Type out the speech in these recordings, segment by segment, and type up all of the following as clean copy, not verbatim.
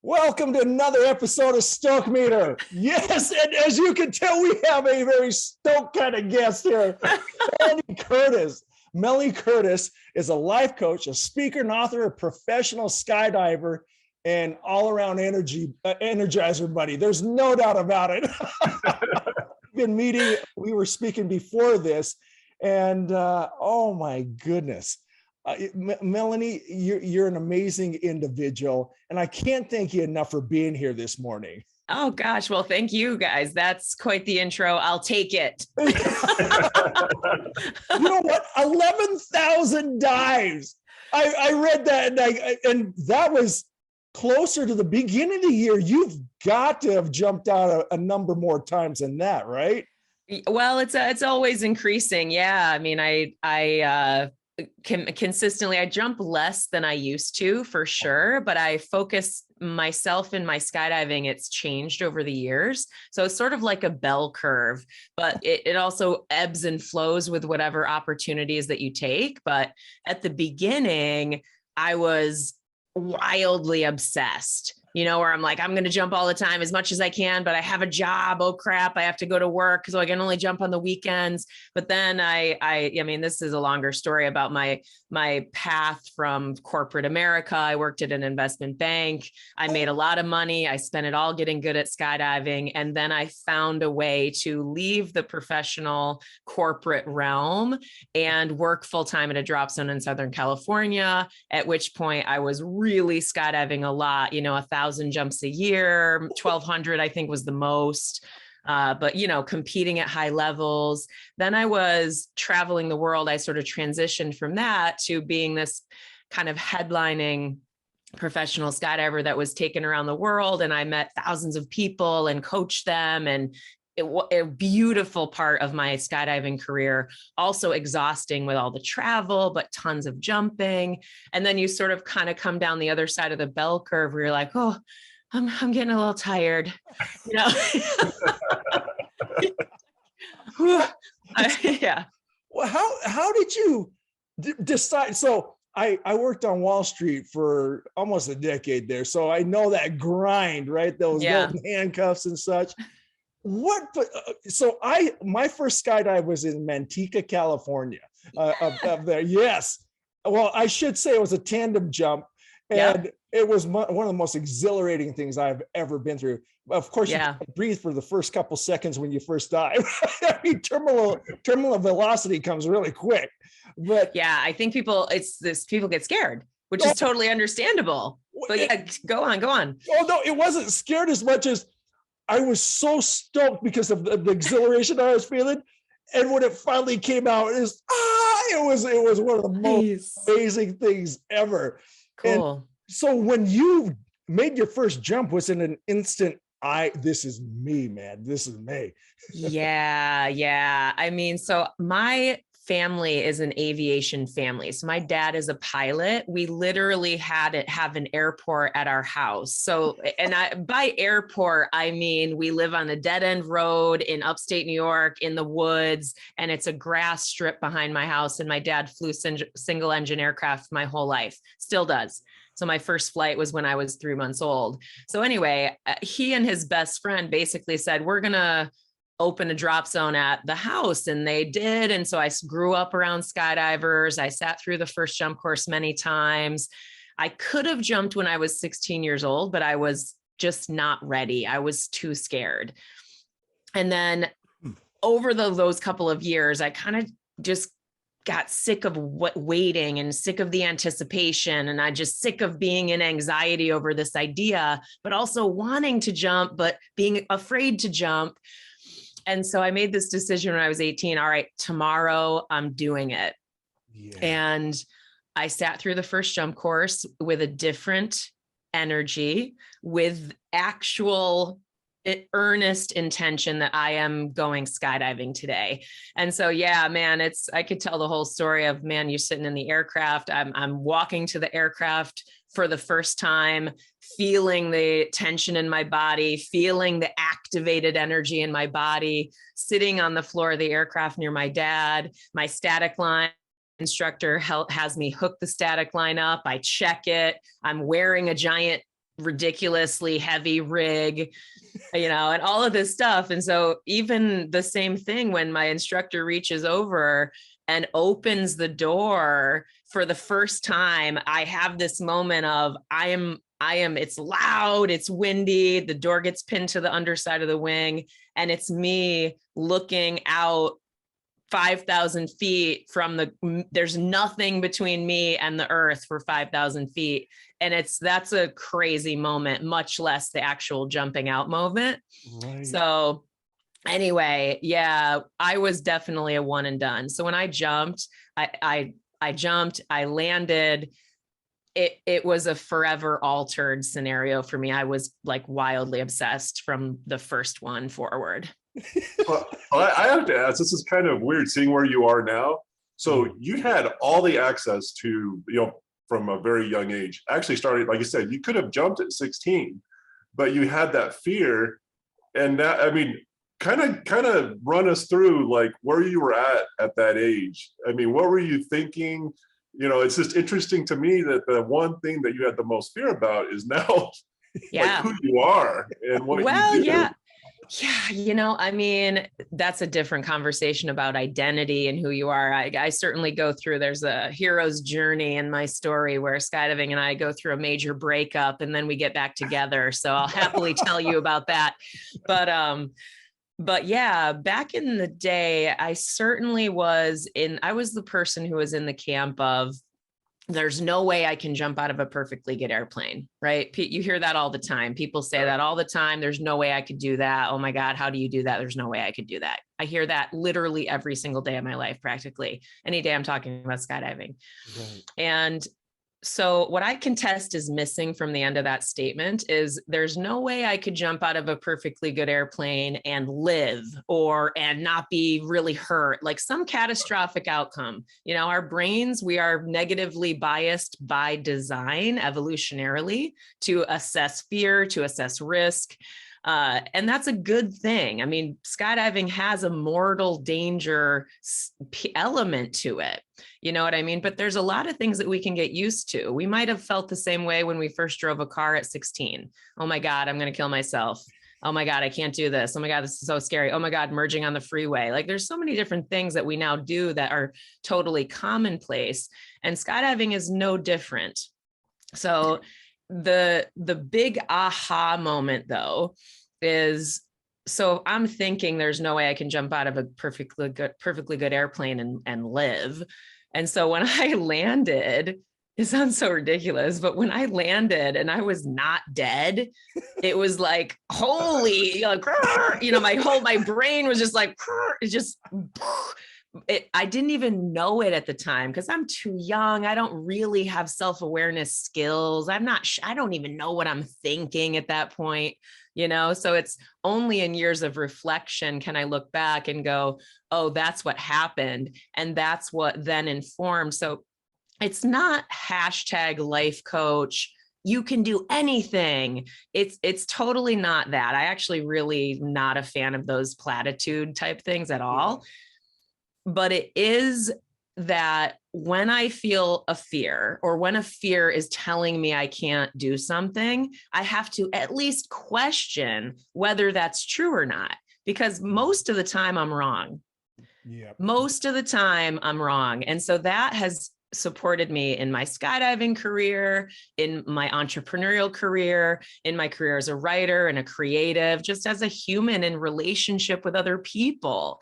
Welcome to another episode of Stoke Meter. Yes, and as you can tell, we have a very stoked kind of guest here, Melanie Curtis. Melanie Curtis is a life coach, a speaker and author, a professional skydiver, and all-around energizer buddy. There's no doubt about it. Been meeting, we were speaking before this, and oh my goodness. Melanie, you're an amazing individual, and I can't thank you enough for being here this morning. Oh gosh, well, thank you guys. That's quite the intro. I'll take it. You know what? 11,000 dives. I read that, and that was closer to the beginning of the year. You've got to have jumped out a number more times than that, right? Well, it's always increasing. Yeah, I mean, I consistently, I jump less than I used to, for sure, but I focus myself in my skydiving. It's changed over the years. So it's sort of like a bell curve, but it also ebbs and flows with whatever opportunities that you take. But at the beginning, I was wildly obsessed, where I'm like, I'm going to jump all the time as much as I can, but I have a job. Oh crap. I have to go to work, so I can only jump on the weekends. But then I mean, this is a longer story about my path from corporate America. I worked at an investment bank. I made a lot of money. I spent it all getting good at skydiving. And then I found a way to leave the professional corporate realm and work full-time at a drop zone in Southern California, at which point I was really skydiving a lot, 1,000 jumps a year, 1,200, I think was the most. But, competing at high levels. Then I was traveling the world. I sort of transitioned from that to being this kind of headlining professional skydiver that was taken around the world. And I met thousands of people and coached them. And a beautiful part of my skydiving career, also exhausting with all the travel, but tons of jumping. And then you sort of kind of come down the other side of the bell curve where you're like, oh, I'm getting a little tired, Yeah. Well, how did you decide? So I worked on Wall Street for almost a decade there, so I know that grind, right? Those golden handcuffs and such. My first skydive was in Manteca, California. Up there, yes. Well, I should say it was a tandem jump. And it was one of the most exhilarating things I've ever been through. Of course, you can't breathe for the first couple seconds when you first dive. I mean, terminal velocity comes really quick. But I think people get scared, which is totally understandable. But go on. Oh no, it wasn't scared as much as I was so stoked because of the exhilaration I was feeling. And when it finally came out, it was one of the most amazing things ever. Cool. And so when you made your first jump, was it an instant, this is me, man. This is me. Yeah. I mean, so my family is an aviation family. So my dad is a pilot. We literally have an airport at our house. So, by airport, I mean, we live on a dead end road in upstate New York in the woods, and it's a grass strip behind my house. And my dad flew single engine aircraft my whole life, still does. So my first flight was when I was 3 months old. So anyway, he and his best friend basically said, we're going to open a drop zone at the house. And they did. And so I grew up around skydivers. I sat through the first jump course many times. I could have jumped when I was 16 years old, but I was just not ready. I was too scared. And then over those couple of years, I kind of just got sick of waiting and sick of the anticipation. And I just sick of being in anxiety over this idea, but also wanting to jump, but being afraid to jump. And so I made this decision when I was 18. All right, tomorrow I'm doing it. Yeah. And I sat through the first jump course with a different energy, with actual earnest intention that I am going skydiving today. And so, yeah, man, I could tell the whole story of, man, you're sitting in the aircraft. I'm walking to the aircraft for the first time, feeling the tension in my body, feeling the activated energy in my body, sitting on the floor of the aircraft near my dad. My static line instructor has me hook the static line up. I check it. I'm wearing a giant, ridiculously heavy rig, and all of this stuff. And so even the same thing, when my instructor reaches over and opens the door for the first time, I have this moment of it's loud, it's windy, the door gets pinned to the underside of the wing, and it's me looking out 5,000 feet there's nothing between me and the earth for 5,000 feet. And that's a crazy moment, much less the actual jumping out moment. Right. So anyway, yeah, I was definitely a one and done. So when I jumped, I jumped, I landed. It was a forever altered scenario for me. I was like wildly obsessed from the first one forward. Well, I have to ask, this is kind of weird seeing where you are now. So you had all the access to, from a very young age. Actually started, like you said, you could have jumped at 16, but you had that fear. And that, I mean, kind of run us through like where you were at that age. I mean, what were you thinking? It's just interesting to me that the one thing that you had the most fear about is now like who you are and what you do. Yeah, I mean, that's a different conversation about identity and who you are. I certainly go through, there's a hero's journey in my story where skydiving and I go through a major breakup and then we get back together. So I'll happily tell you about that. But yeah, back in the day, I was the person who was in the camp of, there's no way I can jump out of a perfectly good airplane, right? You hear that all the time. People say that all the time. There's no way I could do that. Oh my God, how do you do that? There's no way I could do that. I hear that literally every single day of my life, practically any day I'm talking about skydiving. Right. And so what I contest is missing from the end of that statement is there's no way I could jump out of a perfectly good airplane and live and not be really hurt, like some catastrophic outcome. Our brains, we are negatively biased by design evolutionarily to assess fear, to assess risk. And that's a good thing. I mean, skydiving has a mortal danger element to it. You know what I mean? But there's a lot of things that we can get used to. We might have felt the same way when we first drove a car at 16. Oh my God, I'm going to kill myself. Oh my God, I can't do this. Oh my God, this is so scary. Oh my God, merging on the freeway. Like there's so many different things that we now do that are totally commonplace. And skydiving is no different. So the big aha moment though is, so I'm thinking there's no way I can jump out of a perfectly good airplane and live. And so when I landed, it sounds so ridiculous, but when I landed and I was not dead, it was like, holy, my brain was just like, I didn't even know it at the time because I'm too young. I don't really have self-awareness skills. I don't even know what I'm thinking at that point, so it's only in years of reflection can I look back and go, oh, that's what happened. And that's what then informed. So it's not #life coach. You can do anything. It's totally not that. I actually really not a fan of those platitude type things at all. But it is that when I feel a fear or when a fear is telling me I can't do something, I have to at least question whether that's true or not, because most of the time I'm wrong. Yep. Most of the time I'm wrong. And so that has supported me in my skydiving career, in my entrepreneurial career, in my career as a writer and a creative, just as a human in relationship with other people,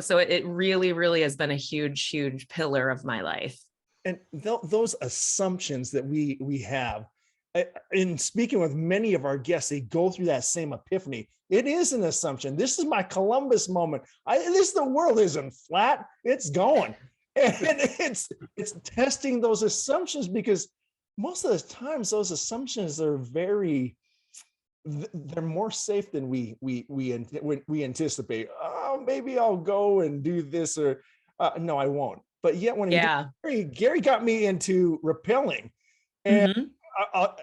so it really, really has been a huge, huge pillar of my life. And those assumptions that we have, in speaking with many of our guests, they go through that same epiphany. It is an assumption. This is my Columbus moment. The world isn't flat. It's going. And it's testing those assumptions, because most of the times those assumptions are very they're more safe than we anticipate. Oh, maybe I'll go and do this, or no, I won't. But yet when Yeah. Gary got me into rappelling, and Mhm.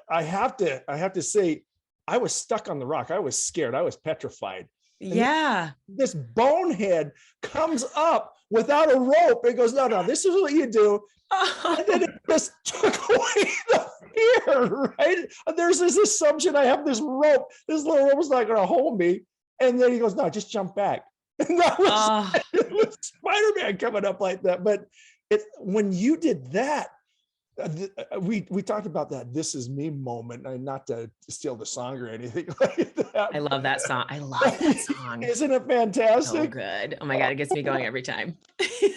I have to say, I was stuck on the rock. I was scared. I was petrified. And Yeah. this bonehead comes up without a rope and goes, no, this is what you do. And then it just took away the fear, right? There's this assumption I have this rope. This little rope is not going to hold me. And then he goes, no, just jump back. And that was Spider-Man coming up like that. But when you did that, we talked about that "This Is Me" moment, and not to steal the song or anything like that. I love that song. I love that song. Isn't it So fantastic? good. Oh my God, it gets me going every time. You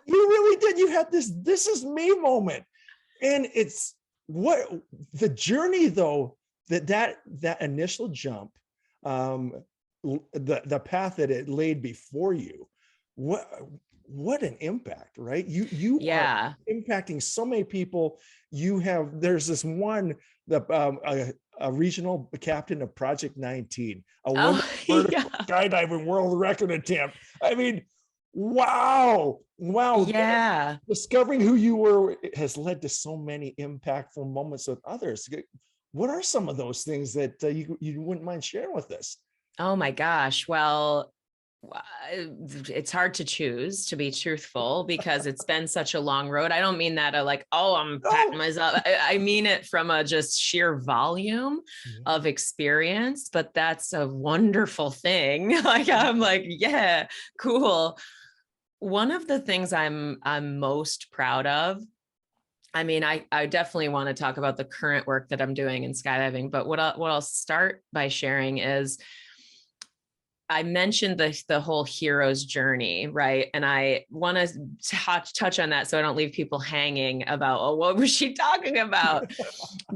really did. You had this is me moment. And it's what the journey, though, that initial jump, the path that it laid before you, what an impact, right? You Yeah. are impacting so many people. There's this one, a regional captain of Project 19, a woman Yeah. skydiving world record attempt. I mean, wow. Yeah. Discovering who you were has led to so many impactful moments with others. What are some of those things that you wouldn't mind sharing with us? Oh my gosh. Well, it's hard to choose, to be truthful, because it's been such a long road. I don't mean that like, oh, I'm patting myself. I mean it from a just sheer volume of experience, but that's a wonderful thing. Like, I'm like, yeah, cool. One of the things I'm most proud of, I mean, I definitely want to talk about the current work that I'm doing in skydiving, but what I'll start by sharing is, I mentioned the whole hero's journey, right? And I want to touch on that so I don't leave people hanging about, oh, what was she talking about?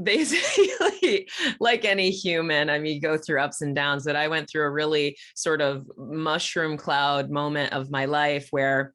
Basically, like any human, I mean, you go through ups and downs, but I went through a really sort of mushroom cloud moment of my life where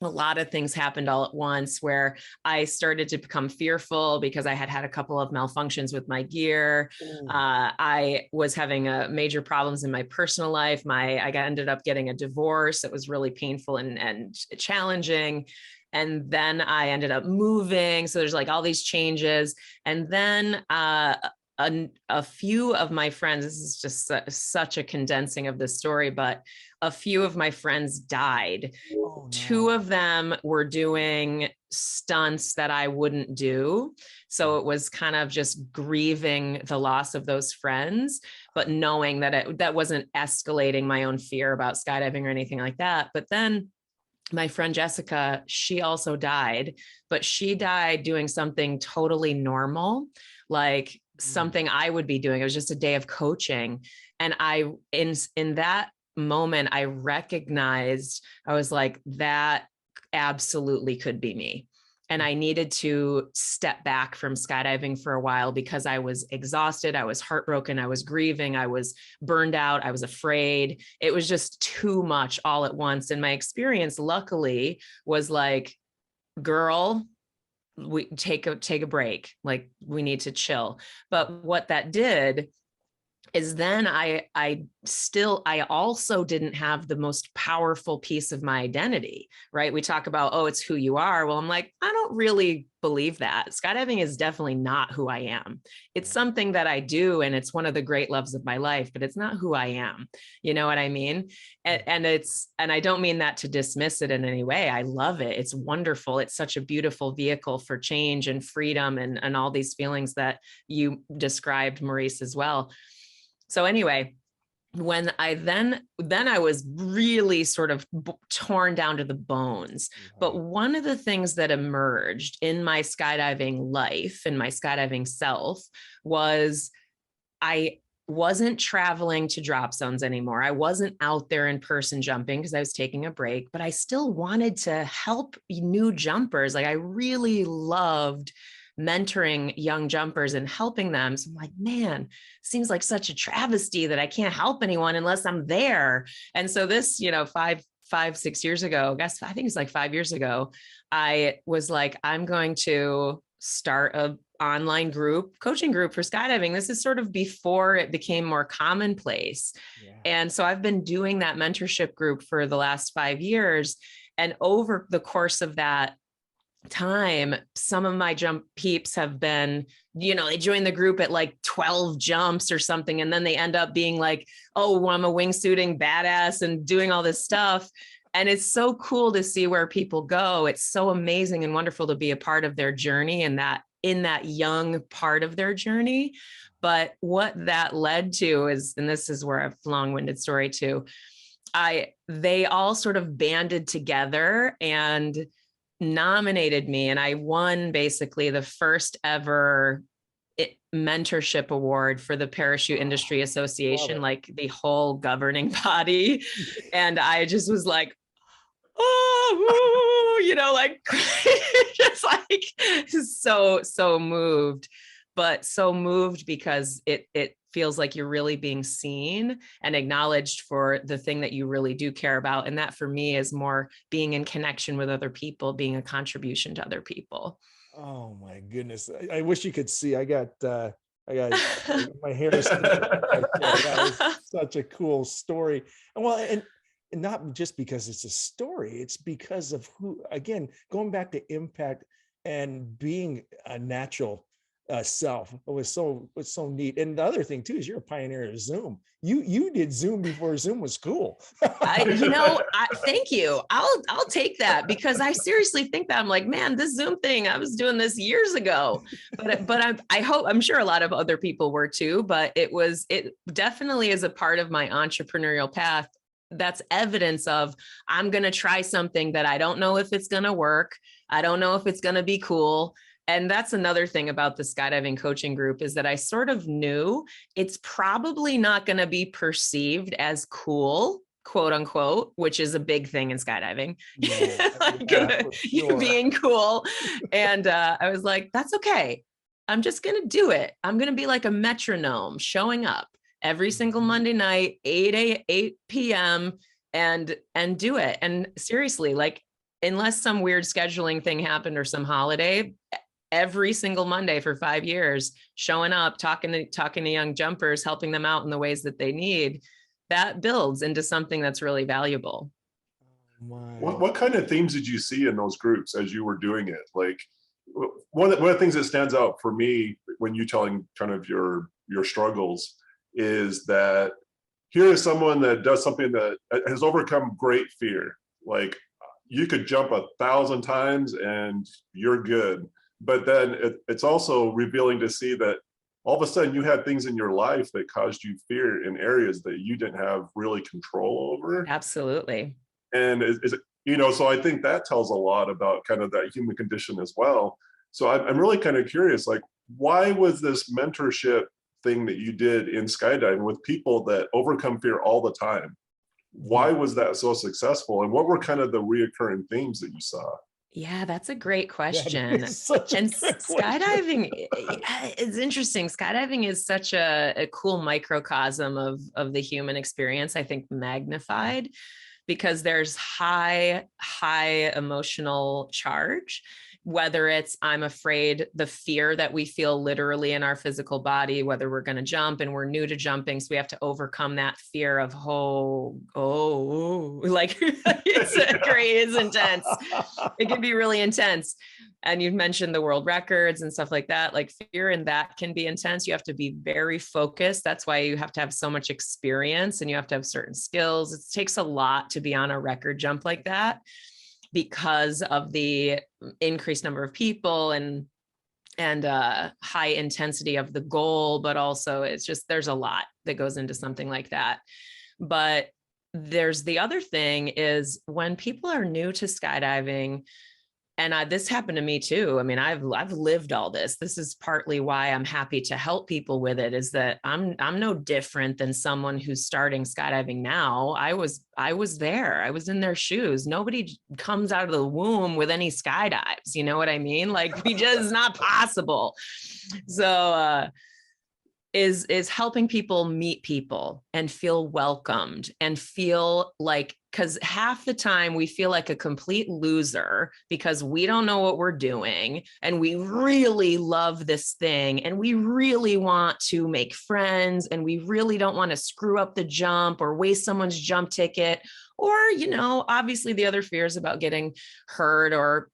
a lot of things happened all at once, where I started to become fearful because I had had a couple of malfunctions with my gear. I was having major problems in my personal life. I ended up getting a divorce. It was really painful and challenging. And then I ended up moving. So there's like all these changes. And then a few of my friends, this is just such a condensing of the story, but a few of my friends died. Oh, no. Two of them were doing stunts that I wouldn't do. So it was kind of just grieving the loss of those friends, but knowing that that wasn't escalating my own fear about skydiving or anything like that. But then my friend Jessica, she also died, but she died doing something totally normal, like something I would be doing. It was just a day of coaching. And in that moment, I recognized, I was like, that absolutely could be me. And I needed to step back from skydiving for a while because I was exhausted. I was heartbroken. I was grieving. I was burned out. I was afraid. It was just too much all at once. And my experience, luckily, was like, girl, we take a break. Like, we need to chill. But what that did is then I also didn't have the most powerful piece of my identity, right? We talk about, oh, it's who you are. Well, I'm like, I don't really believe that. Skydiving is definitely not who I am. It's something that I do, and it's one of the great loves of my life, but it's not who I am. You know what I mean? And I don't mean that to dismiss it in any way. I love it. It's wonderful. It's such a beautiful vehicle for change and freedom and all these feelings that you described, Maurice, as well. So anyway, when I was really sort of torn down to the bones. But one of the things that emerged in my skydiving life, in my skydiving self, was I wasn't traveling to drop zones anymore. I wasn't out there in person jumping because I was taking a break, but I still wanted to help new jumpers. Like, I really loved mentoring young jumpers and helping them. So I'm like, man, seems like such a travesty that I can't help anyone unless I'm there. And so this, 6 years ago, I think it's like 5 years ago, I was like, I'm going to start a online coaching group for skydiving. This is sort of before it became more commonplace. Yeah. And so I've been doing that mentorship group for the last 5 years. And over the course of that time, some of my jump peeps have been, they join the group at like 12 jumps or something. And then they end up being like, oh, I'm a wingsuiting badass and doing all this stuff. And it's so cool to see where people go. It's so amazing and wonderful to be a part of their journey and that in that young part of their journey. But what that led to is, and this is where I've long-winded story too, they all sort of banded together and nominated me, and I won basically the first ever mentorship award for the Parachute Industry Association, like the whole governing body. And I just was like, oh, like just like so moved, but so moved because it feels like you're really being seen and acknowledged for the thing that you really do care about. And that for me is more being in connection with other people, being a contribution to other people. Oh my goodness. I wish you could see. I got my hair is that was such a cool story. And not just because it's a story, it's because of again, going back to impact and being a natural self. It was so neat. And the other thing too is you're a pioneer of Zoom. You did Zoom before Zoom was cool. Thank you. I'll take that, because I seriously think that I'm like, man, this Zoom thing, I was doing this years ago, but I'm sure a lot of other people were too, but it definitely is a part of my entrepreneurial path. That's evidence of, I'm going to try something that I don't know if it's going to work. I don't know if it's going to be cool. And that's another thing about the skydiving coaching group, is that I sort of knew it's probably not going to be perceived as cool, quote unquote, which is a big thing in skydiving, being cool. And I was like, that's okay. I'm just going to do it. I'm going to be like a metronome, showing up every single Monday night, 8 p.m. and do it. And seriously, like, unless some weird scheduling thing happened or some holiday, every single Monday for 5 years, showing up, talking to young jumpers, helping them out in the ways that they need, that builds into something that's really valuable. What kind of themes did you see in those groups as you were doing it? Like, one of the things that stands out for me when you telling kind of your struggles is that here is someone that does something that has overcome great fear. Like, you could jump 1,000 times and you're good. But then it's also revealing to see that all of a sudden you had things in your life that caused you fear in areas that you didn't have really control over. Absolutely. And so I think that tells a lot about kind of that human condition as well. So I'm really kind of curious, like, why was this mentorship thing that you did in skydiving with people that overcome fear all the time? Why was that so successful? And what were kind of the reoccurring themes that you saw? Yeah, that's a great question. Skydiving is interesting. Skydiving is such a cool microcosm of the human experience, I think, magnified, because there's high emotional charge, whether it's, I'm afraid, the fear that we feel literally in our physical body, whether we're going to jump and we're new to jumping. So we have to overcome that fear of, like it's intense. It can be really intense. And you've mentioned the world records and stuff like that. Like, fear in that can be intense. You have to be very focused. That's why you have to have so much experience and you have to have certain skills. It takes a lot to be on a record jump like that, because of the increased number of people and high intensity of the goal, but also it's just, there's a lot that goes into something like that. But there's the other thing is, when people are new to skydiving, and this happened to me too. I mean, I've lived all this. This is partly why I'm happy to help people with it, is that I'm no different than someone who's starting skydiving now. I was there. I was in their shoes. Nobody comes out of the womb with any skydives. You know what I mean? Like, it's not possible. So, is helping people meet people and feel welcomed and feel like because half the time we feel like a complete loser because we don't know what we're doing. And we really love this thing. And we really want to make friends. And we really don't want to screw up the jump or waste someone's jump ticket. Or, obviously the other fears about getting hurt or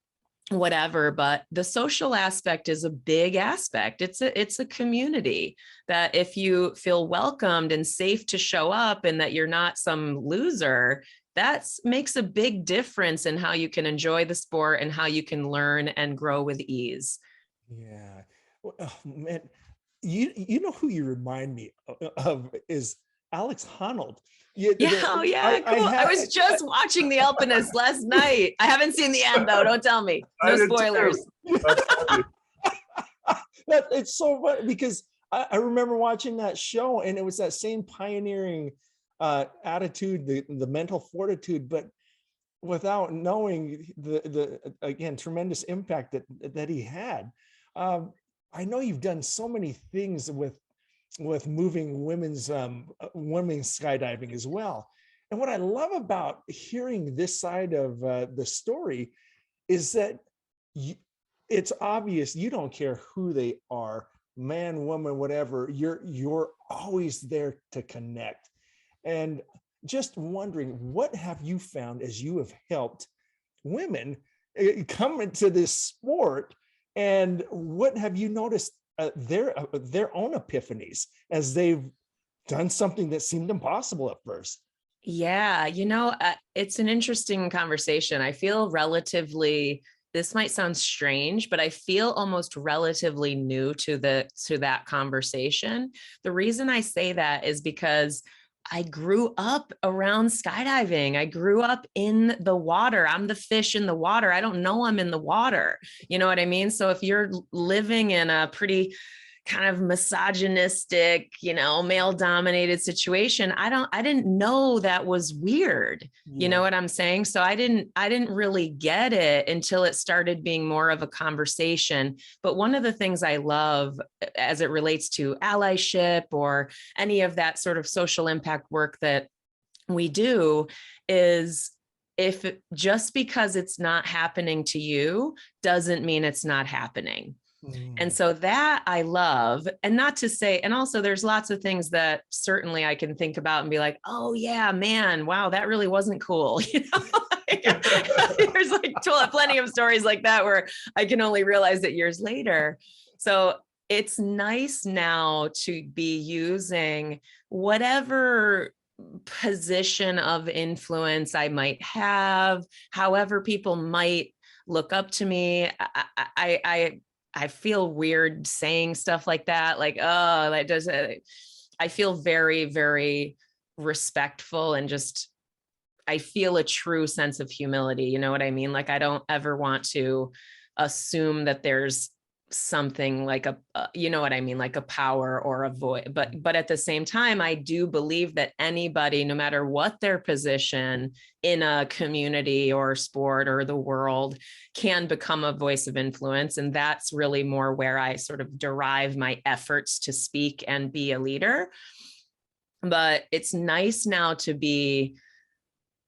whatever, but the social aspect is a big aspect. It's a community that if you feel welcomed and safe to show up and that you're not some loser, that makes a big difference in how you can enjoy the sport and how you can learn and grow with ease. Yeah. Oh, man, you know who you remind me of is Alex Honnold. Cool. I was just watching The Alpinist last night. I haven't seen the end though. Don't tell me. No spoilers. It's so funny because I remember watching that show, and it was that same pioneering attitude, the mental fortitude, but without knowing the again tremendous impact that he had. I know you've done so many things with moving women's skydiving as well. And what I love about hearing this side of the story is that it's obvious you don't care who they are, man, woman, whatever. You're always there to connect. And just wondering, what have you found as you have helped women come into this sport, and what have you noticed their own epiphanies as they've done something that seemed impossible at first? Yeah, it's an interesting conversation. I feel this might sound strange, but I feel almost relatively new to that conversation. The reason I say that is because I grew up around skydiving. I grew up in the water. I'm the fish in the water. I don't know I'm in the water. You know what I mean? So if you're living in a pretty kind of misogynistic, male dominated situation, I didn't know that was weird. Yeah. You know what I'm saying? So I didn't really get it until it started being more of a conversation. But one of the things I love as it relates to allyship or any of that sort of social impact work that we do is just because it's not happening to you doesn't mean it's not happening. And so that I love, and not to say, and also there's lots of things that certainly I can think about and be like, oh yeah, man, wow, that really wasn't cool. There's plenty of stories like that where I can only realize it years later. So it's nice now to be using whatever position of influence I might have, however people might look up to me. I feel weird saying stuff like that. Like, oh, that doesn't, I feel very, very respectful and I feel a true sense of humility. You know what I mean? Like, I don't ever want to assume that there's something like you know what I mean? Like a power or a voice, but at the same time, I do believe that anybody, no matter what their position in a community or sport or the world, can become a voice of influence. And that's really more where I sort of derive my efforts to speak and be a leader. But it's nice now to be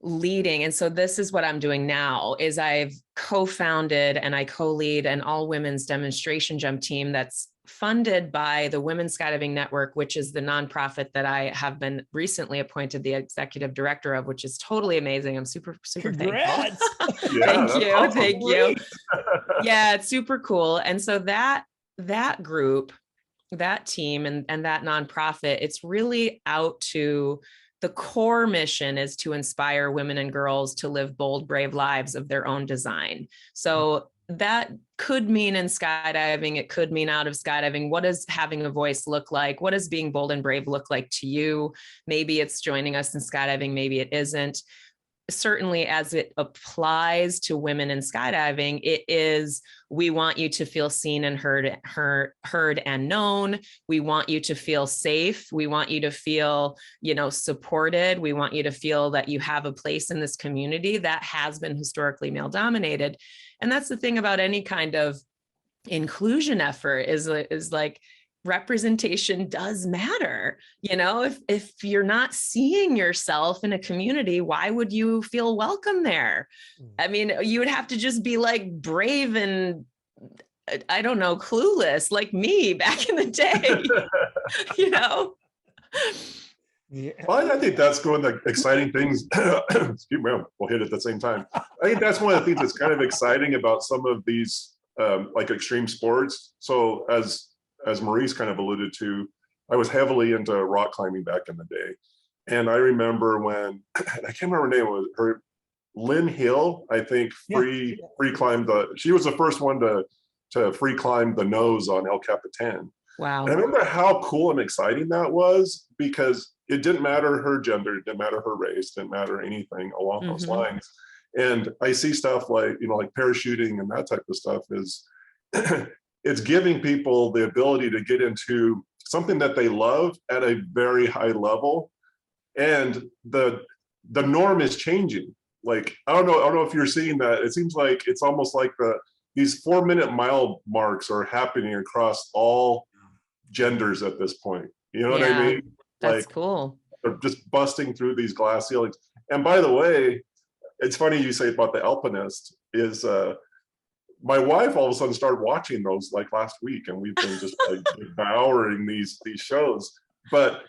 leading. And so this is what I'm doing now is I've co-founded and I co-lead an all women's demonstration jump team that's funded by the Women's Skydiving Network, which is the nonprofit that I have been recently appointed the executive director of, which is totally amazing. I'm super, super Congrats. thankful. Yeah, Thank you. Yeah, it's super cool. And so that group, that team and that nonprofit, it's really out to the core mission is to inspire women and girls to live bold, brave lives of their own design. So that could mean in skydiving, it could mean out of skydiving. What does having a voice look like? What does being bold and brave look like to you? Maybe it's joining us in skydiving, maybe it isn't. Certainly as it applies to women in skydiving, it is, we want you to feel seen and heard and known. We want you to feel safe. We want you to feel, supported. We want you to feel that you have a place in this community that has been historically male dominated. And that's the thing about any kind of inclusion effort is like, representation does matter. You know, if you're not seeing yourself in a community, why would you feel welcome there? I mean, you would have to just be like brave and I don't know, clueless like me back in the day, you know? Yeah. Well, I think that's one of the exciting things. Excuse me, we'll hit it at the same time. I think that's one of the things that's kind of exciting about some of these like extreme sports. So as Maurice kind of alluded to, I was heavily into rock climbing back in the day. And I remember when, I can't remember her name, was her, Lynn Hill, I think, free climbed she was the first one to free climb the nose on El Capitan. Wow. And I remember how cool and exciting that was, because it didn't matter her gender, it didn't matter her race, didn't matter anything along those lines. And I see stuff like, you know, like parachuting and that type of stuff is, it's giving people the ability to get into something that they love at a very high level. And the norm is changing. Like, I don't know if you're seeing that. It seems like it's almost like these 4-minute mile marks are happening across all genders at this point. You know what I mean? That's like, cool. They're just busting through these glass ceilings. And by the way, it's funny you say about the alpinist is my wife all of a sudden started watching those like last week, and we've been just like devouring these shows. But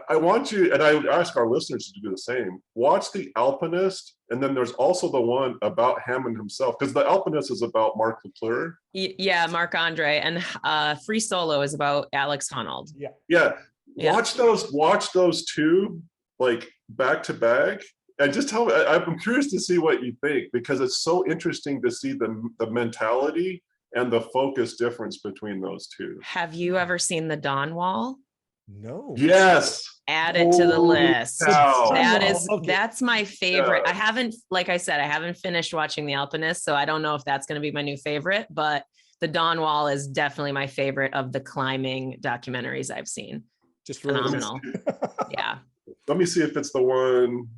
I want you, and I would ask our listeners to do the same. Watch The Alpinist, and then there's also the one about Hammond himself, because The Alpinist is about Mark Leclerc. Yeah, Marc Andre, and Free Solo is about Alex Honnold. Yeah. Watch those two like back to back, and just tell me. I'm curious to see what you think, because it's so interesting to see the mentality and the focus difference between those two. Have you ever seen The Dawn Wall? No. Yes. Add it to the list. Cow. That's my favorite. I haven't, like I said, I haven't finished watching The Alpinist, so I don't know if that's going to be my new favorite, but The Dawn Wall is definitely my favorite of the climbing documentaries I've seen. Just phenomenal. Yeah. Let me see if it's the one.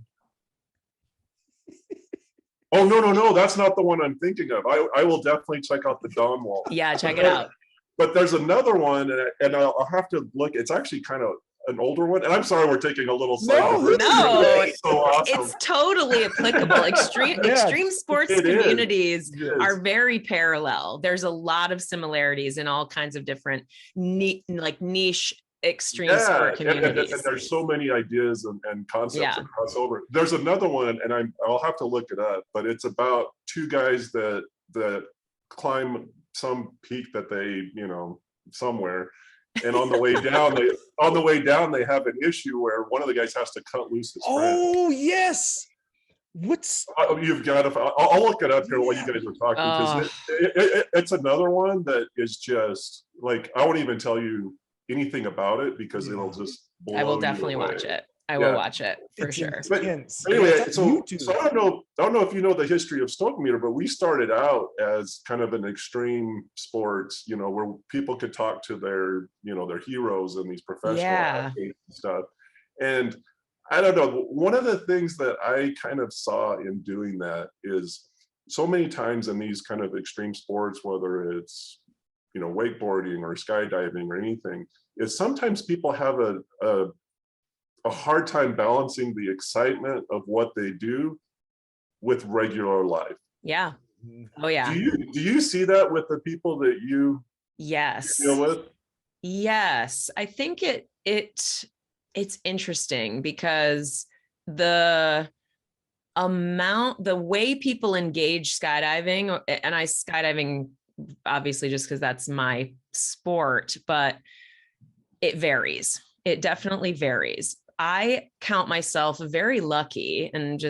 Oh, no, that's not the one I'm thinking of. I will definitely check out The Dawn Wall. Yeah, check it out. But there's another one, and I'll have to look. It's actually kind of an older one. And I'm sorry, we're taking a little side. No, it's so awesome. It's totally applicable. Extreme sports communities are very parallel. There's a lot of similarities in all kinds of different niche extreme sport communities. And there's so many ideas and concepts that cross over. There's another one, and I'll have to look it up, but it's about two guys that climb some peak that they, somewhere. And on the way down, they have an issue where one of the guys has to cut loose his friend. Oh, yes. What's you've got to? I'll look it up here while you guys are talking, because it's another one that is just like, I won't even tell you anything about it, because it'll just blow I will definitely watch it. I will watch it for sure. But anyway, so I don't know if you know the history of Stoke Meter, but we started out as kind of an extreme sports, where people could talk to their heroes and these professional athletes and stuff. And I don't know, one of the things that I kind of saw in doing that is so many times in these kind of extreme sports, whether it's wakeboarding or skydiving or anything, is sometimes people have a hard time balancing the excitement of what they do with regular life. Yeah. Oh yeah. Do you see that with the people that you deal with? Yes. I think it's interesting, because the way people engage skydiving, and skydiving obviously just because that's my sport, but it varies. It definitely varies. I count myself very lucky, and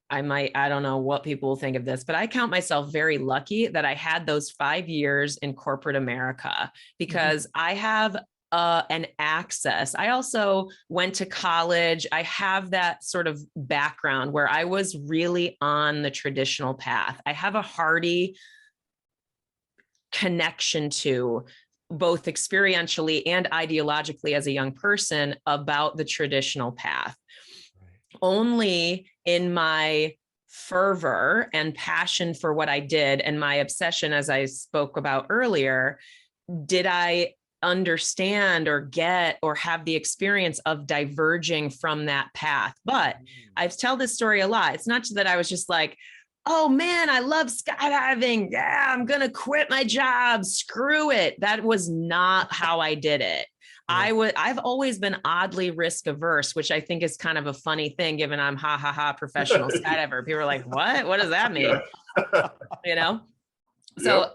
I don't know what people will think of this, but I count myself very lucky that I had those 5 years in corporate America, because I have an access. I also went to college. I have that sort of background where I was really on the traditional path. I have a hearty connection to, both experientially and ideologically as a young person, about the traditional path. Right. Only in my fervor and passion for what I did, and my obsession, as I spoke about earlier, did I understand or get or have the experience of diverging from that path. But I tell this story a lot. It's not that I was just like, oh man, I love skydiving. Yeah, I'm going to quit my job. Screw it. That was not how I did it. I've always been oddly risk averse, which I think is kind of a funny thing, given I'm professional skydiver. People are like, what does that mean? You know? So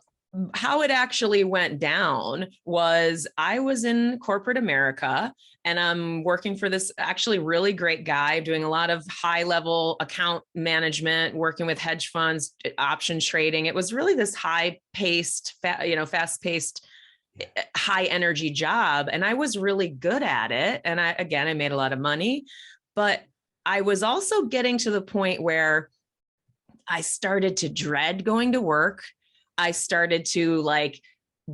how it actually went down was I was in corporate America and I'm working for this actually really great guy doing a lot of high level account management, working with hedge funds, option trading. It was really this high paced, fast paced, high energy job. And I was really good at it. And I made a lot of money, but I was also getting to the point where I started to dread going to work. I started to like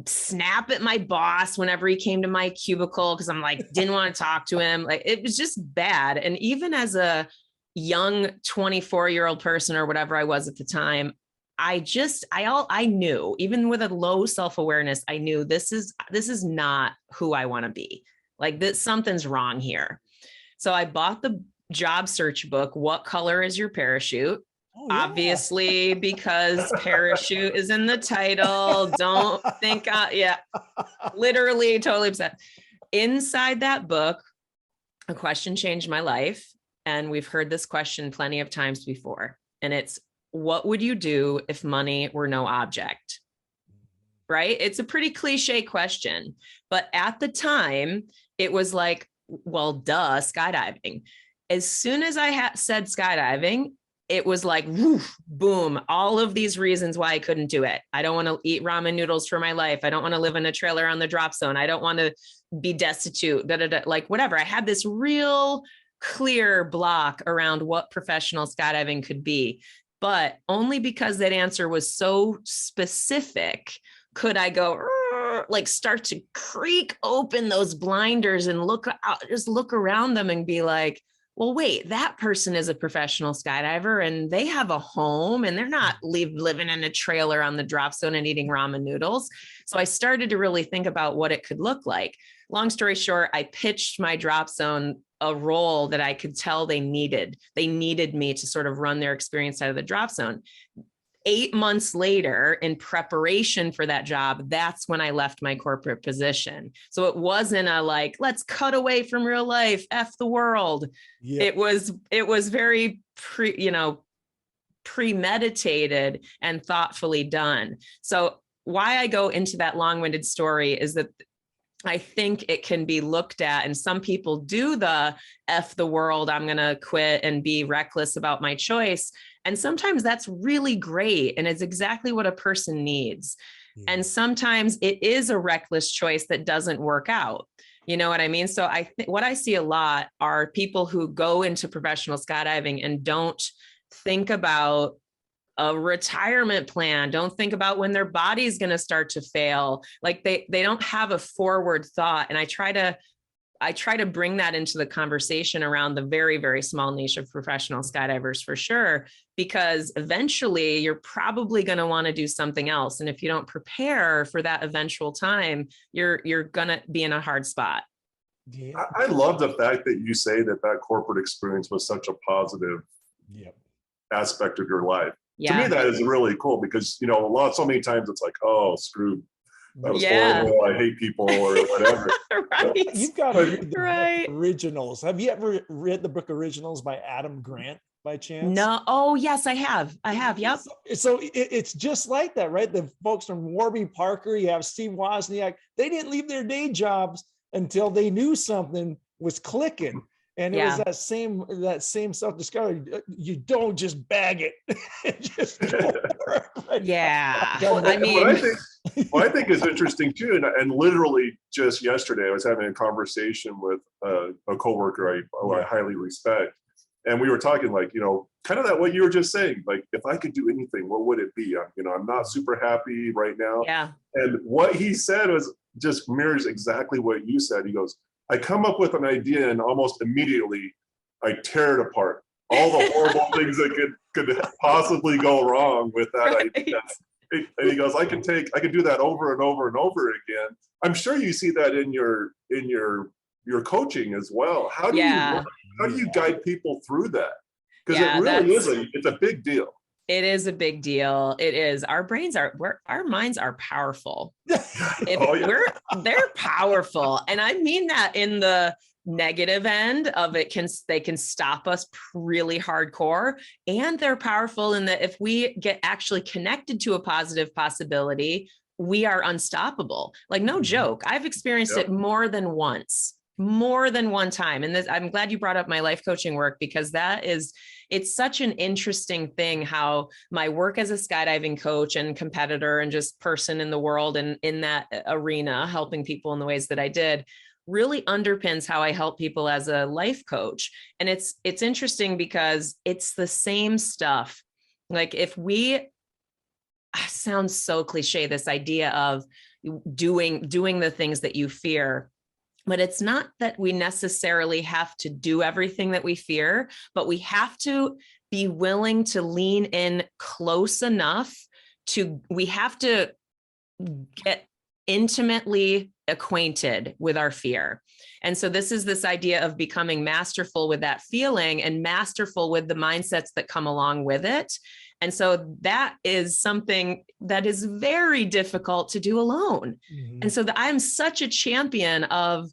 snap at my boss whenever he came to my cubicle because I'm like, didn't want to talk to him. Like it was just bad. And even as a young 24-year-old person or whatever I was at the time, I knew, even with a low self-awareness, I knew this is not who I want to be. Like this, something's wrong here. So I bought the job search book, What Color is Your Parachute? Oh, yeah. Obviously, because parachute is in the title. Don't think, literally totally upset. Inside that book, a question changed my life. And we've heard this question plenty of times before. And it's, what would you do if money were no object? Right? It's a pretty cliche question. But at the time, it was like, well, duh, skydiving. As soon as I said skydiving, it was like, woof, boom, all of these reasons why I couldn't do it. I don't want to eat ramen noodles for my life. I don't want to live in a trailer on the drop zone. I don't want to be destitute, like whatever. I had this real clear block around what professional skydiving could be, but only because that answer was so specific could I go, like start to creak open those blinders and look out, just look around them and be like, well, wait, that person is a professional skydiver and they have a home and they're not living in a trailer on the drop zone and eating ramen noodles. So I started to really think about what it could look like. Long story short, I pitched my drop zone a role that I could tell they needed. They needed me to sort of run their experience out of the drop zone. 8 months later, in preparation for that job, that's when I left my corporate position. So it wasn't a like, let's cut away from real life, F the world. Yep. It was very premeditated and thoughtfully done. So why I go into that long-winded story is that I think it can be looked at, and some people do the F the world, I'm going to quit and be reckless about my choice. And sometimes that's really great. And it's exactly what a person needs. Yeah. And sometimes it is a reckless choice that doesn't work out. You know what I mean? So what I see a lot are people who go into professional skydiving and don't think about a retirement plan, don't think about when their body is going to start to fail. Like they don't have a forward thought. And I try to bring that into the conversation around the very, very small niche of professional skydivers for sure, because eventually you're probably going to want to do something else. And if you don't prepare for that eventual time, you're going to be in a hard spot. Yeah. I love the fact that you say that corporate experience was such a positive aspect of your life. Yeah. To me, that is really cool because, so many times it's like, oh, screw, that was horrible. I hate people or whatever. Right. You've got to read the book Originals. Have you ever read the book Originals by Adam Grant by chance? No. Oh, yes, I have. Yep. So it's just like that, right? The folks from Warby Parker, you have Steve Wozniak, they didn't leave their day jobs until they knew something was clicking. And it was that same self-discovery. You don't just bag it. Just go for it. Yeah. I mean, what I think is interesting too, and literally just yesterday, I was having a conversation with a coworker I highly respect. And we were talking like, kind of that what you were just saying, like, if I could do anything, what would it be? I'm not super happy right now. Yeah. And what he said was just mirrors exactly what you said. He goes, I come up with an idea and almost immediately I tear it apart. All the horrible things that could possibly go wrong with that idea. And he goes, I can do that over and over and over again. I'm sure you see that in your coaching as well. How do you guide people through that? Because it really it's a big deal. It is a big deal. It is. Our minds are powerful. They're powerful. And I mean that in the negative end of it. They can stop us really hardcore, and they're powerful in that if we get actually connected to a positive possibility, we are unstoppable. Like, no joke. I've experienced it more than one time. And I'm glad you brought up my life coaching work, because it's such an interesting thing how my work as a skydiving coach and competitor and just person in the world and in that arena, helping people in the ways that I did, really underpins how I help people as a life coach. And it's interesting because it's the same stuff. Like, sounds so cliche, this idea of doing the things that you fear. But it's not that we necessarily have to do everything that we fear, but we have to be willing to lean in close enough we have to get intimately acquainted with our fear. And so this idea of becoming masterful with that feeling and masterful with the mindsets that come along with it. And so that is something that is very difficult to do alone. Mm-hmm. And so I'm such a champion of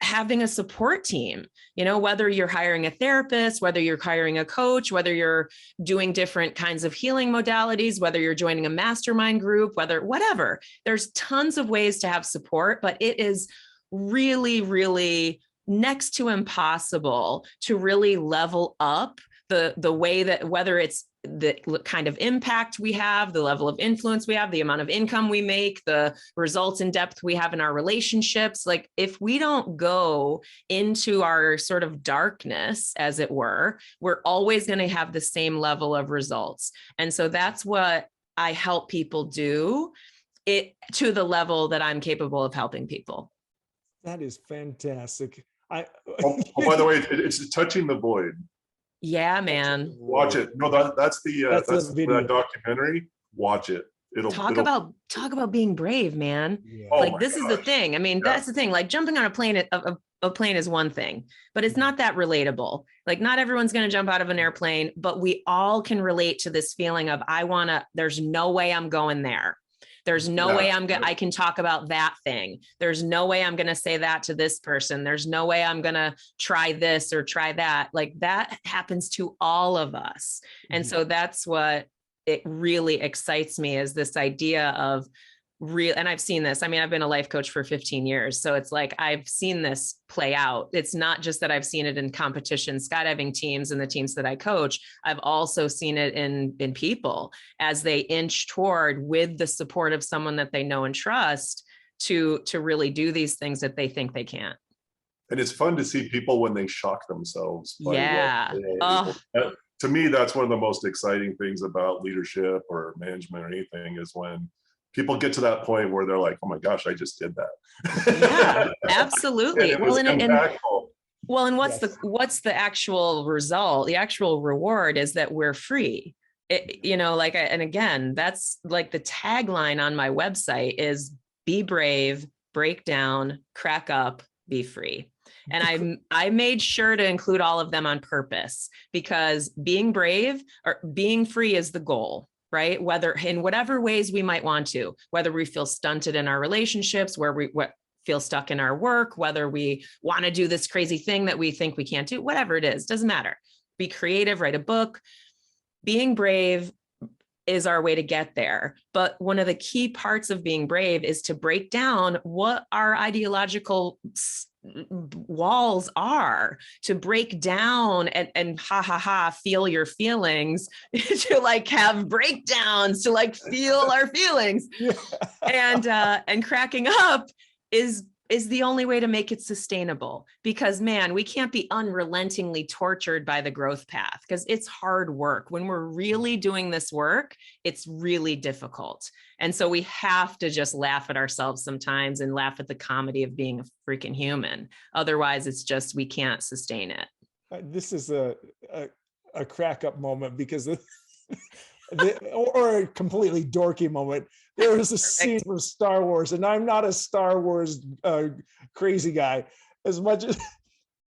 having a support team, whether you're hiring a therapist, whether you're hiring a coach, whether you're doing different kinds of healing modalities, whether you're joining a mastermind group, whatever, there's tons of ways to have support, but it is really, really next to impossible to really level up the way that, whether it's the kind of impact we have, the level of influence we have, the amount of income we make, the results and depth we have in our relationships. Like, if we don't go into our sort of darkness, as it were, we're always going to have the same level of results. And so that's what I help people do, it to the level that I'm capable of helping people. That is fantastic. By the way, it's touching the void. Yeah, man. Watch it. No, that's the documentary. Watch it. Talk about being brave, man. Yeah. This is the thing. I mean, that's the thing. Like, jumping on a plane, a plane is one thing, but it's not that relatable. Like, not everyone's going to jump out of an airplane, but we all can relate to this feeling of, there's no way I'm going there. There's no way I can talk about that thing. There's no way I'm going to say that to this person. There's no way I'm going to try this or try that. Like, that happens to all of us. And so that's what it really excites me, is this idea of and I've seen this. I mean, I've been a life coach for 15 years. So it's like, I've seen this play out. It's not just that I've seen it in competition skydiving teams and the teams that I coach. I've also seen it in people as they inch toward, with the support of someone that they know and trust, to really do these things that they think they can't. And it's fun to see people when they shock themselves. To me, that's one of the most exciting things about leadership or management or anything, is when people get to that point where they're like, oh my gosh, I just did that. Yeah, absolutely. And what's the actual result? The actual reward is that we're free. And again, that's like the tagline on my website is, be brave, break down, crack up, be free. And I made sure to include all of them on purpose, because being brave or being free is the goal. Right? Whether in whatever ways we might want to, whether we feel stunted in our relationships, where we feel stuck in our work, whether we want to do this crazy thing that we think we can't do, whatever it is, doesn't matter. Be creative, write a book. Being brave is our way to get there. But one of the key parts of being brave is to break down what our ideological walls are, to break down and feel your feelings, to like have breakdowns, to like feel our feelings. And cracking up is the only way to make it sustainable, because man, we can't be unrelentingly tortured by the growth path, because it's hard work. When we're really doing this work, it's really difficult. And so we have to just laugh at ourselves sometimes and laugh at the comedy of being a freaking human. Otherwise, it's just, we can't sustain it. This is a crack up moment, because or a completely dorky moment. There was a scene from Star Wars, and I'm not a Star Wars crazy guy as much as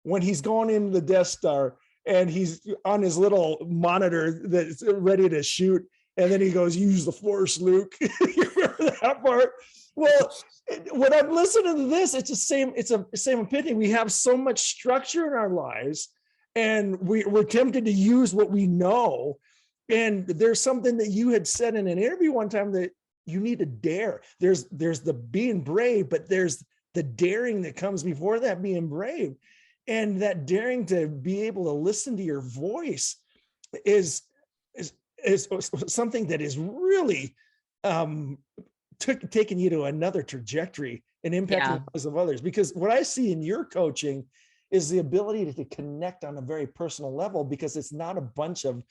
when he's going into the Death Star and he's on his little monitor that's ready to shoot. And then he goes, use the Force, Luke. You remember that part? Well, when I'm listening to this, it's the same opinion. We have so much structure in our lives, and we're tempted to use what we know. And there's something that you had said in an interview one time that you need to dare. There's the being brave, but there's the daring that comes before that being brave. And that daring to be able to listen to your voice is something that is really taking you to another trajectory and impacting the lives of others. Because what I see in your coaching is the ability to connect on a very personal level, because it's not a bunch of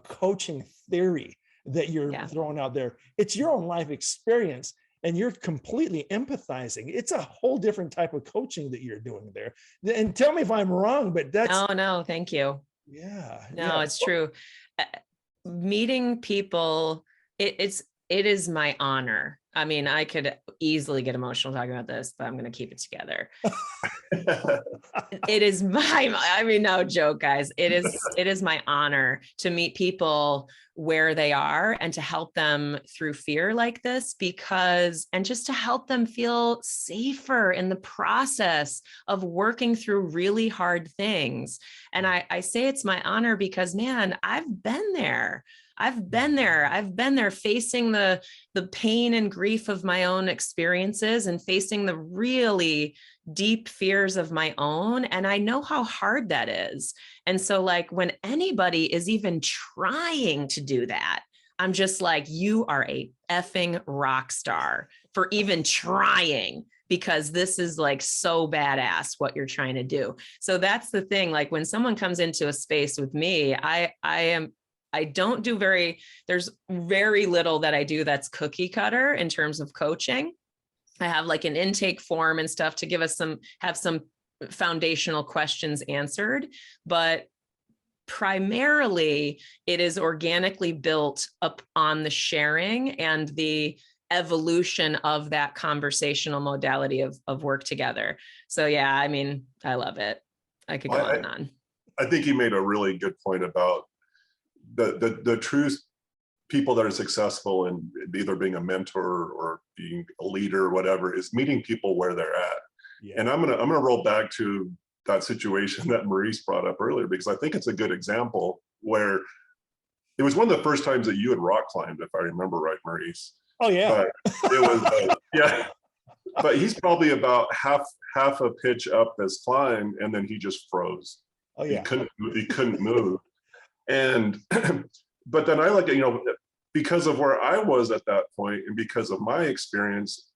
coaching theory that you're throwing out there. It's your own life experience, and you're completely empathizing. It's a whole different type of coaching that you're doing there. And tell me if I'm wrong, but that's no, thank you. Yeah. No, it's true. Meeting people, it is my honor. I mean, I could easily get emotional talking about this, but I'm going to keep it together. It is no joke, guys. It is my honor to meet people where they are and to help them through fear like this, and just to help them feel safer in the process of working through really hard things. And I say it's my honor because, man, I've been there. I've been there facing the pain and grief of my own experiences and facing the really deep fears of my own. And I know how hard that is. And so, like, when anybody is even trying to do that, I'm just like, you are a effing rock star for even trying, because this is like so badass what you're trying to do. So that's the thing. Like, when someone comes into a space with me, there's very little that I do that's cookie cutter in terms of coaching. I have like an intake form and stuff to give us have some foundational questions answered, but primarily it is organically built up on the sharing and the evolution of that conversational modality of work together. So yeah, I mean, I love it. I could go on and on. I think you made a really good point about the true people that are successful in either being a mentor or being a leader or whatever is meeting people where they're at. Yeah. And I'm gonna roll back to that situation that Maurice brought up earlier, because I think it's a good example where it was one of the first times that you had rock climbed, if I remember right, Maurice. Oh yeah. But it was yeah. But he's probably about half a pitch up this climb, and then he just froze. Oh yeah. He couldn't move. And but then I look at, because of where I was at that point and because of my experience,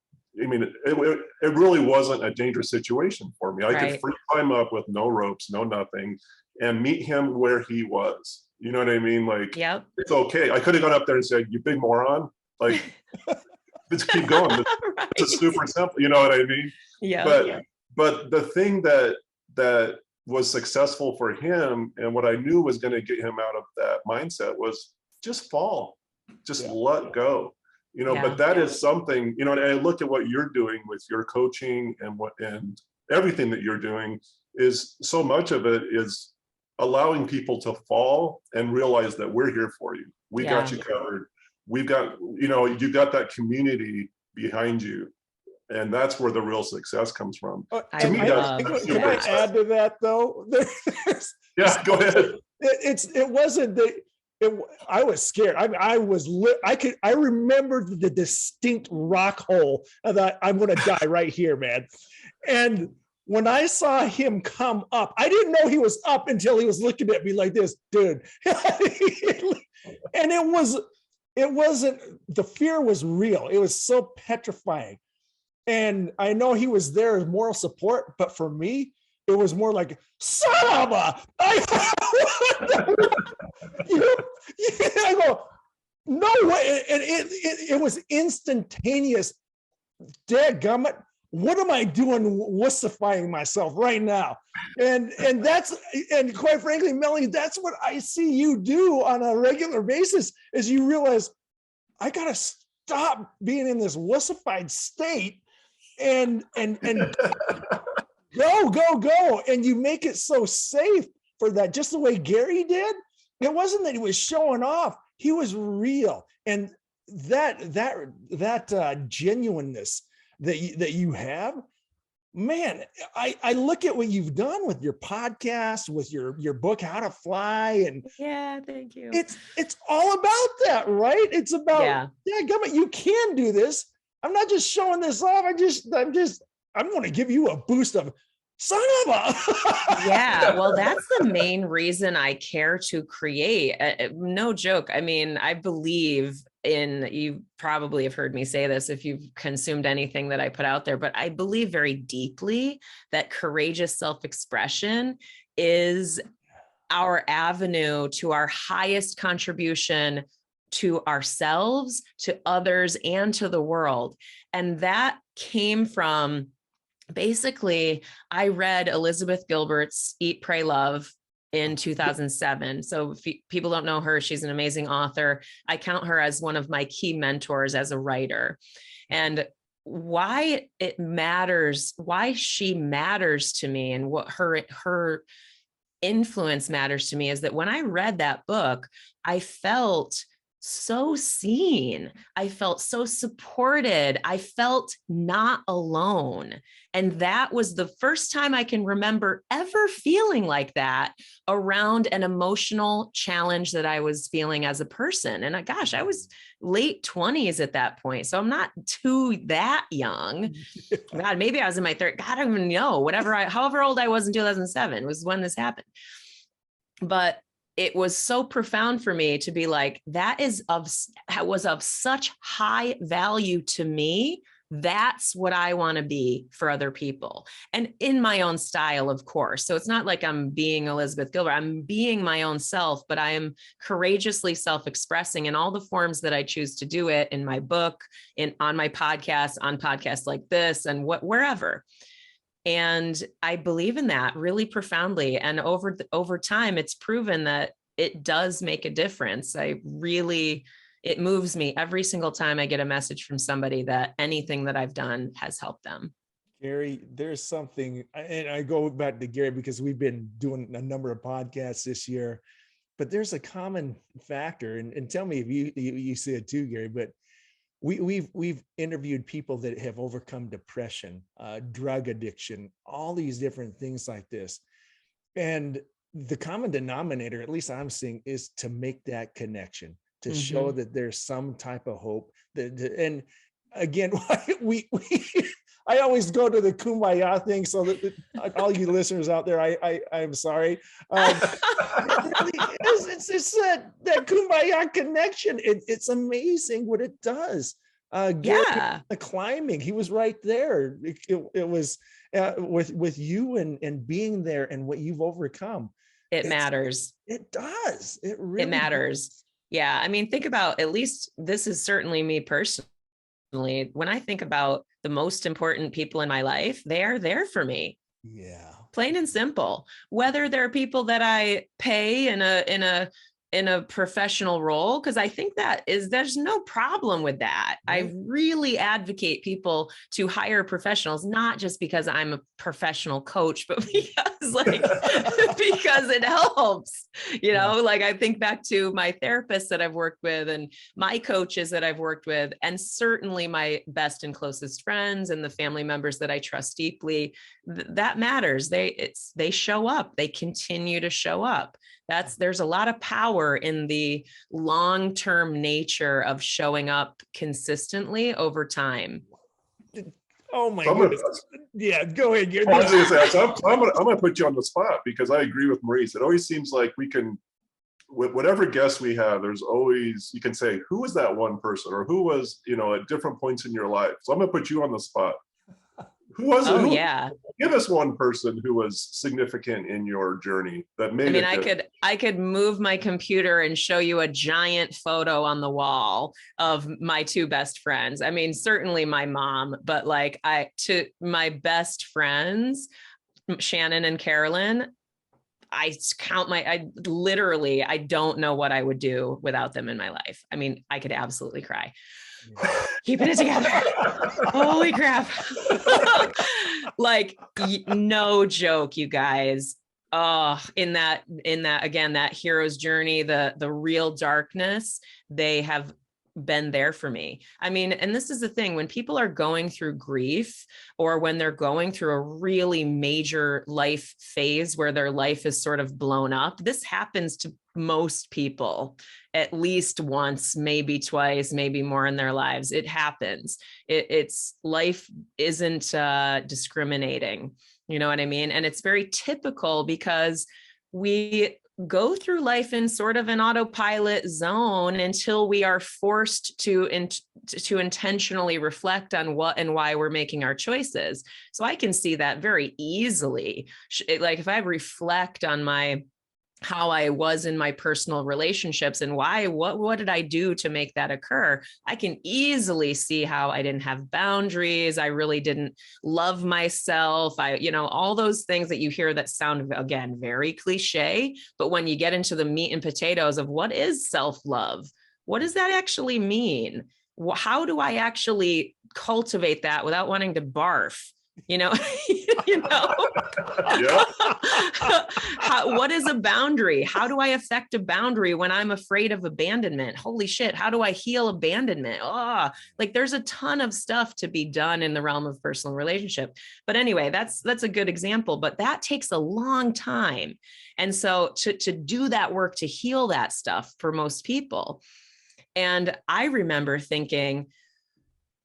I mean, it really wasn't a dangerous situation for me. I could free climb up with no ropes, no nothing, and meet him where he was. You know what I mean? Like, It's okay. I could have gone up there and said, "You big moron!" Like, let's keep going. It's a super simple. You know what I mean? Yeah. But the thing that was successful for him, and what I knew was going to get him out of that mindset, was just fall, just let go. But that is something, and I look at what you're doing with your coaching and everything that you're doing, is so much of it is allowing people to fall and realize that we're here for you. We got you covered. We've got, you got that community behind you. And that's where the real success comes from. To me, can I add to that though? Yeah, go ahead. It wasn't that. I was scared. I remembered the distinct rock hole. I thought, I'm going to die right here, man. And when I saw him come up, I didn't know he was up until he was looking at me like this, dude. And it wasn't, the fear was real. It was so petrifying. And I know he was there as moral support, but for me, it was more like, son of a, I go, no way. And it was instantaneous. Dadgummit, what am I doing wussifying myself right now? And quite frankly, Melanie, that's what I see you do on a regular basis, is you realize I gotta stop being in this wussified state and go. And you make it so safe for that, just the way Gary did. It wasn't that he was showing off, he was real. And that genuineness that you have, man, I look at what you've done with your podcast, with your book, How to Fly. And yeah, thank you. It's all about that, right? It's about, yeah, government, you can do this. I'm not just showing this off. I'm going to give you a boost of son of a. Yeah, well, that's the main reason I care to create. No joke. I mean, I believe in, you probably have heard me say this if you've consumed anything that I put out there, but I believe very deeply that courageous self-expression is our avenue to our highest contribution to ourselves, to others, and to the world. And that came from, basically, I read Elizabeth Gilbert's Eat, Pray, Love in 2007. So if people don't know her, she's an amazing author. I count her as one of my key mentors as a writer. And why it matters, why she matters to me, and what her influence matters to me, is that when I read that book, I felt so seen. I felt so supported. I felt not alone. And that was the first time I can remember ever feeling like that around an emotional challenge that I was feeling as a person. And I was late 20s at that point. So I'm not too that young. God, maybe I was in my 30s. God, I don't even know. However old I was in 2007 was when this happened. But it was so profound for me to be like, was of such high value to me. That's what I want to be for other people, and in my own style, of course. So it's not like I'm being Elizabeth Gilbert. I'm being my own self, but I am courageously self-expressing in all the forms that I choose to do it, in my book, on my podcast, on podcasts like this, and wherever. And I believe in that really profoundly. And over time, it's proven that it does make a difference. It moves me every single time I get a message from somebody that anything that I've done has helped them. Gary, there's something, and I go back to Gary because we've been doing a number of podcasts this year, but there's a common factor, and tell me if you see it too, Gary, but we've interviewed people that have overcome depression, drug addiction, all these different things like this. And the common denominator, at least I'm seeing, is to make that connection, to show that there's some type of hope. And again, I always go to the kumbaya thing. So that all you listeners out there, I'm sorry. It's that kumbaya connection. It's amazing what it does. The climbing, he was right there. It was with you and being there and what you've overcome. It matters. It does. It really matters. Does. Yeah. I mean, think about, at least this is certainly me personally. When I think about the most important people in my life, they are there for me. Yeah. Plain and simple. Whether they're people that I pay in a professional role, because I think there's no problem with that. Right. I really advocate people to hire professionals, not just because I'm a professional coach, but because because it helps, like I think back to my therapists that I've worked with and my coaches that I've worked with, and certainly my best and closest friends and the family members that I trust deeply. That matters. They show up, they continue to show up. There's a lot of power in the long-term nature of showing up consistently over time. Oh my goodness. Yeah, go ahead. I was gonna say, so I'm gonna put you on the spot because I agree with Maurice. It always seems like we can, with whatever guest we have, there's always, you can say, who was that one person, or who was, at different points in your life. So I'm gonna put you on the spot. Who was it? Oh yeah. Give us one person who was significant in your journey that made I mean, it. I could move my computer and show you a giant photo on the wall of my two best friends. I mean, certainly my mom, but like to my best friends, Shannon and Carolyn, I don't know what I would do without them in my life. I mean, I could absolutely cry. Keeping it together. Holy crap. Like, no joke, you guys. Oh, in that again, that hero's journey, the real darkness, they have been there for me. I mean, and this is the thing, when people are going through grief, or when they're going through a really major life phase where their life is sort of blown up, this happens to most people at least once, maybe twice, maybe more in their lives. It happens. It's life isn't discriminating. You know what I mean? And it's very typical because we go through life in sort of an autopilot zone until we are forced to intentionally reflect on what and why we're making our choices. So I can see that very easily. Like if I reflect on how I was in my personal relationships and what did I do to make that occur? I can easily see how I didn't have boundaries. I really didn't love myself. All those things that you hear that sound, again, very cliche, but when you get into the meat and potatoes of what is self-love, what does that actually mean? How do I actually cultivate that without wanting to barf? Yeah. What is a boundary? How do I affect a boundary when I'm afraid of abandonment? Holy shit. How do I heal abandonment? Like there's a ton of stuff to be done in the realm of personal relationship. But anyway, that's a good example, but that takes a long time. And so to do that work, to heal that stuff for most people. And I remember thinking,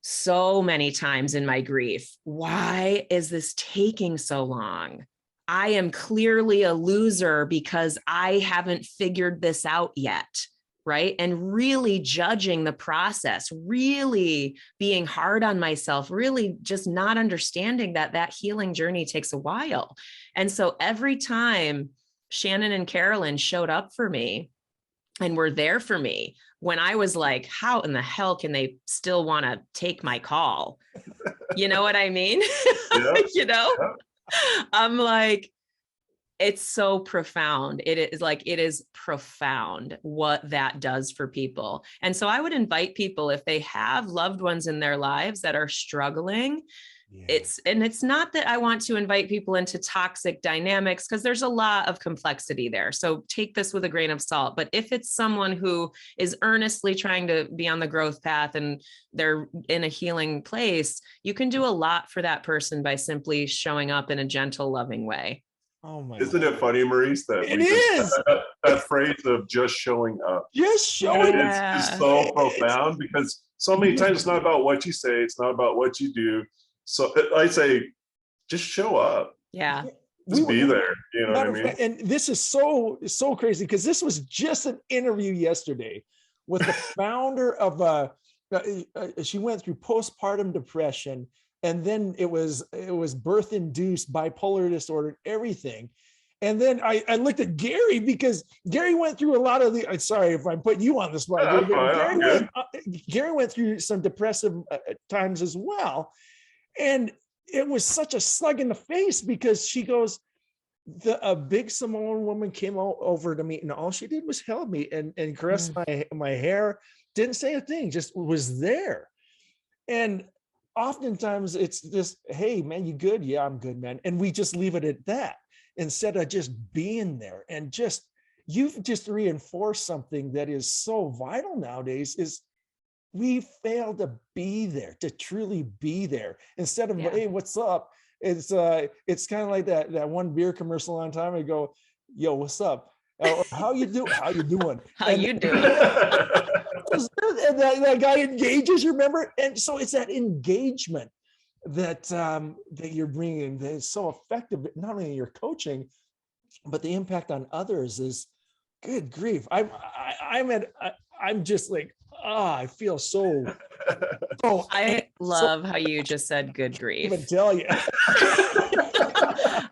so many times in my grief, why is this taking so long? I am clearly a loser because I haven't figured this out yet, right? And really judging the process, really being hard on myself, really just not understanding that healing journey takes a while. And so every time Shannon and Carolyn showed up for me and were there for me, when I was like, how in the hell can they still want to take my call? You know what I mean? Yeah. I'm like, it's so profound. It is profound what that does for people. And so I would invite people, if they have loved ones in their lives that are struggling, it's not that I want to invite people into toxic dynamics, because there's a lot of complexity there. So take this with a grain of salt. But if it's someone who is earnestly trying to be on the growth path and they're in a healing place, you can do a lot for that person by simply showing up in a gentle, loving way. Oh my Isn't it funny, Maurice, that it is that phrase of just showing up? Just showing It's so profound, because so many times it's not about what you say, it's not about what you do. So I say, just show up. Yeah. Just be there. You know what I mean? And this is so crazy, because this was just an interview yesterday with the founder of she went through postpartum depression, and then it was birth induced bipolar disorder and everything. And then I looked at Gary, because Gary went through a lot of sorry if I'm putting you on the spot. Gary went through some depressive times as well. And it was such a slug in the face, because she goes, a big Samoan woman came over to me, and all she did was held me and caressed my hair, didn't say a thing, just was there. And oftentimes it's just, hey man, you good? Yeah, I'm good, man. And we just leave it at that, instead of just being there. And you've just reinforced something that is so vital nowadays, is we fail to be there, to truly be there, instead of, hey, what's up? It's kind of like that one beer commercial a long time ago. Yo, what's up? Or how you doing? How you doing? That guy engages, remember? And so it's that engagement that you're bringing that is so effective, not only in your coaching, but the impact on others is, good grief. I'm just like, I feel so Oh, I love how you just said good I grief. even tell you.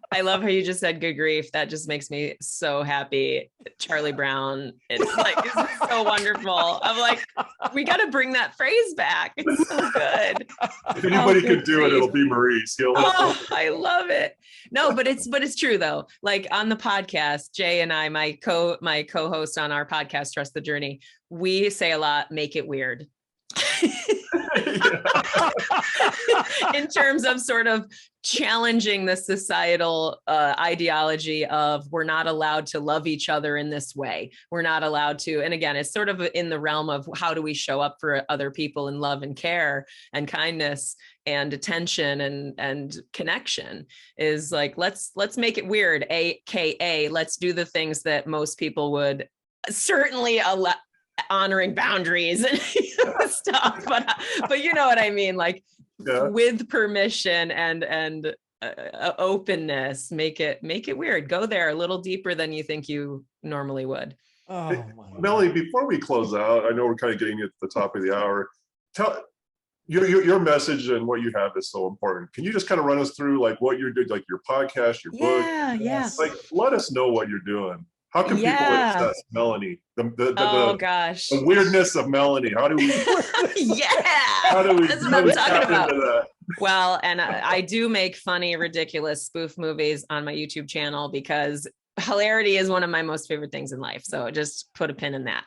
I love how you just said good grief. That just makes me so happy. Charlie Brown. It's like, this is so wonderful. I'm like, we got to bring that phrase back. It's so good. If anybody good could do it, grief. it'll be Maurice. Oh, I love it. No, but it's true though. Like on the podcast, Jay and I, my co-host on our podcast, Trust the Journey, we say a lot, make it weird. In terms of sort of challenging the societal ideology of we're not allowed to love each other in this way. We're not allowed to. And again, it's sort of in the realm of how do we show up for other people in love and care and kindness and attention and connection is like, let's make it weird, AKA let's do the things that most people would certainly allow, honoring boundaries and stuff, but you know what I mean, like with permission and openness, make it weird, go there a little deeper than you think you normally would. Oh, my Melanie, before we close out, I know we're kind of getting at the top of the hour. Tell your message and what you have is so important. Can you just kind of run us through like what you're doing, like your podcast, your book? Yeah. Like, let us know what you're doing. How can people access Melanie? Gosh. The weirdness of Melanie. How do we? How do we? That's what I'm talking about. That? Well, and I do make funny, ridiculous spoof movies on my YouTube channel because hilarity is one of my most favorite things in life. So just put a pin in that.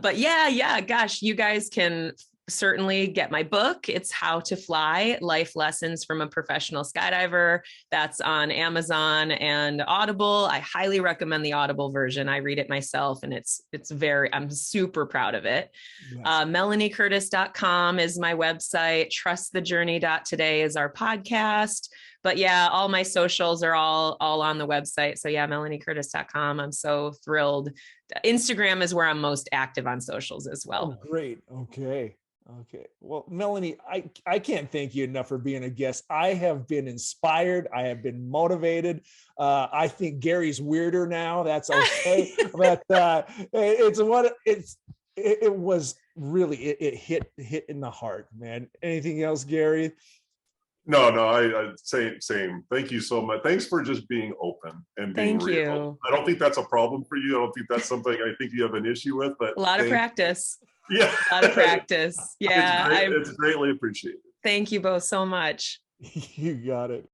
But yeah, gosh, you guys can certainly get my book. It's How to Fly: Life Lessons from a Professional Skydiver. That's on Amazon and Audible. I highly recommend the Audible version. I read it myself and I'm super proud of it. Yes. MelanieCurtis.com is my website. TrustTheJourney.today is our podcast. But yeah, all my socials are all on the website. So yeah, MelanieCurtis.com. I'm so thrilled. Instagram is where I'm most active on socials as well. Oh, great. Okay. Well, Melanie, I can't thank you enough for being a guest. I have been inspired. I have been motivated. I think Gary's weirder now. That's okay. But it was really, it hit in the heart, man. Anything else, Gary? No, I same. Thank you so much. Thanks for just being open and being real. You. I don't think that's a problem for you. I don't think that's something I think you have an issue with, but a lot of practice. Yeah. A lot of practice. Yeah. It's greatly appreciated. Thank you both so much. You got it.